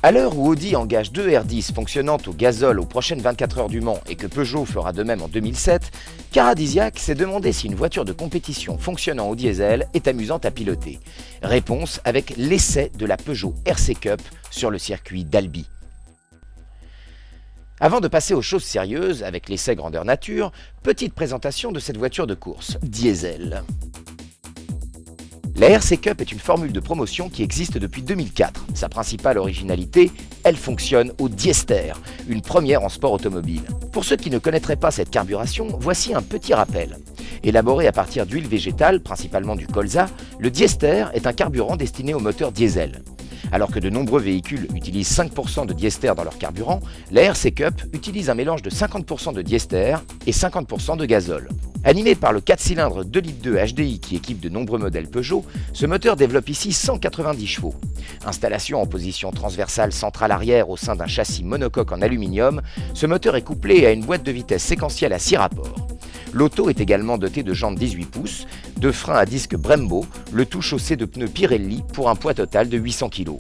À l'heure où Audi engage 2 R10 fonctionnant au gazole aux prochaines 24 heures du Mans et que Peugeot fera de même en 2007, Caradisiac s'est demandé si une voiture de compétition fonctionnant au diesel est amusante à piloter. Réponse avec l'essai de la Peugeot RC Cup sur le circuit d'Albi. Avant de passer aux choses sérieuses avec l'essai grandeur nature, petite présentation de cette voiture de course, diesel. La RC Cup est une formule de promotion qui existe depuis 2004. Sa principale originalité, elle fonctionne au diester, une première en sport automobile. Pour ceux qui ne connaîtraient pas cette carburation, voici un petit rappel. Élaboré à partir d'huile végétale, principalement du colza, le diester est un carburant destiné aux moteurs diesel. Alors que de nombreux véhicules utilisent 5% de diester dans leur carburant, la RC Cup utilise un mélange de 50% de diester et 50% de gazole. Animé par le 4 cylindres 2,2 litres HDI qui équipe de nombreux modèles Peugeot, ce moteur développe ici 190 chevaux. Installation en position transversale centrale arrière au sein d'un châssis monocoque en aluminium, ce moteur est couplé à une boîte de vitesse séquentielle à 6 rapports. L'auto est également dotée de jantes 18 pouces, de freins à disque Brembo, le tout chaussé de pneus Pirelli pour un poids total de 800 kg.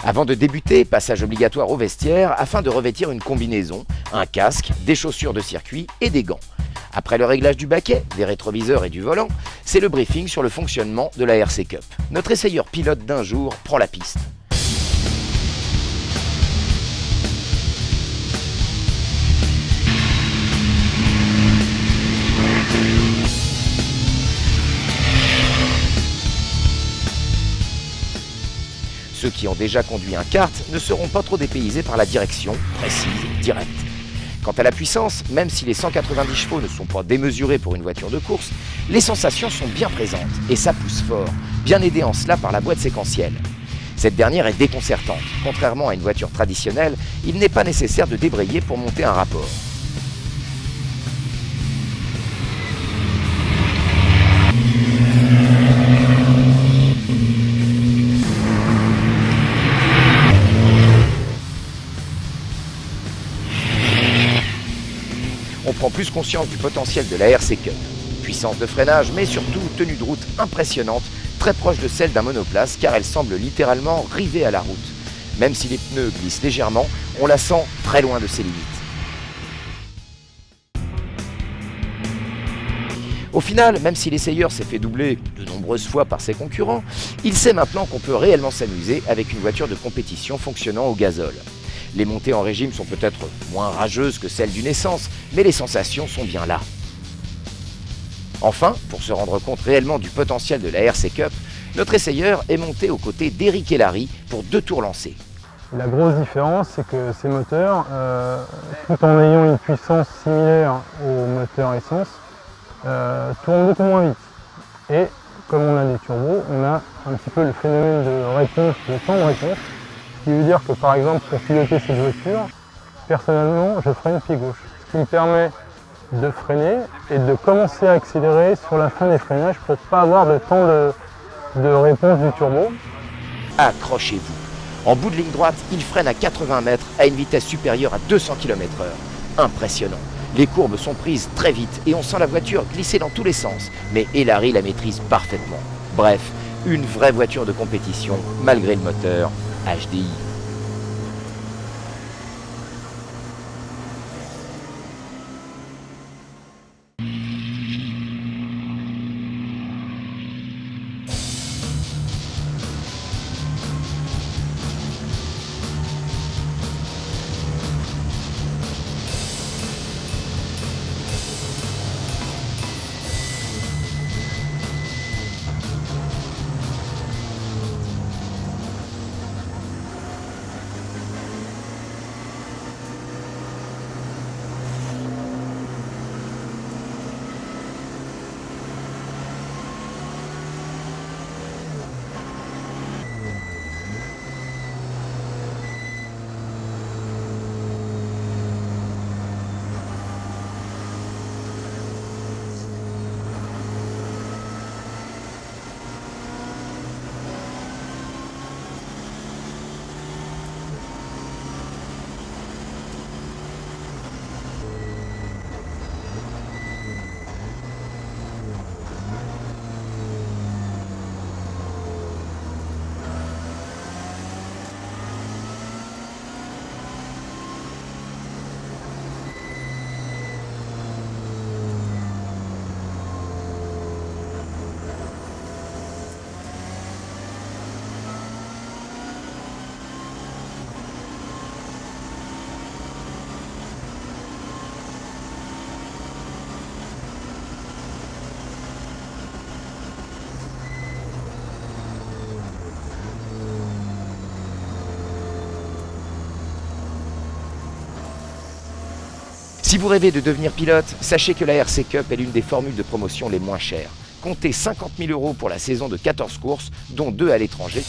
Avant de débuter, passage obligatoire au vestiaire afin de revêtir une combinaison, un casque, des chaussures de circuit et des gants. Après le réglage du baquet, des rétroviseurs et du volant, c'est le briefing sur le fonctionnement de la RC Cup. Notre essayeur pilote d'un jour prend la piste. Ceux qui ont déjà conduit un kart ne seront pas trop dépaysés par la direction, précise, directe. Quant à la puissance, même si les 190 chevaux ne sont pas démesurés pour une voiture de course, les sensations sont bien présentes et ça pousse fort, bien aidé en cela par la boîte séquentielle. Cette dernière est déconcertante. Contrairement à une voiture traditionnelle, il n'est pas nécessaire de débrayer pour monter un rapport. On prend plus conscience du potentiel de la RC Cup. Puissance de freinage, mais surtout tenue de route impressionnante, très proche de celle d'un monoplace car elle semble littéralement rivée à la route. Même si les pneus glissent légèrement, on la sent très loin de ses limites. Au final, même si l'essayeur s'est fait doubler de nombreuses fois par ses concurrents, il sait maintenant qu'on peut réellement s'amuser avec une voiture de compétition fonctionnant au gazole. Les montées en régime sont peut-être moins rageuses que celles d'une essence, mais les sensations sont bien là. Enfin, pour se rendre compte réellement du potentiel de la RC Cup, notre essayeur est monté aux côtés d'Éric Hellary pour 2 tours lancés. La grosse différence, c'est que ces moteurs, tout en ayant une puissance similaire aux moteurs essence, tournent beaucoup moins vite. Et comme on a des turbos, on a un petit peu le phénomène de réponse, de temps de réponse. Ce qui veut dire que par exemple pour piloter cette voiture, personnellement je freine pied gauche. Ce qui me permet de freiner et de commencer à accélérer sur la fin des freinages pour ne pas avoir de temps de réponse du turbo. Accrochez-vous. En bout de ligne droite, il freine à 80 mètres à une vitesse supérieure à 200 km/h. Impressionnant. Les courbes sont prises très vite et on sent la voiture glisser dans tous les sens, mais Hellary la maîtrise parfaitement. Bref, une vraie voiture de compétition malgré le moteur HDI. Si vous rêvez de devenir pilote, sachez que la RC Cup est l'une des formules de promotion les moins chères. Comptez 50 000 € pour la saison de 14 courses, dont 2 à l'étranger,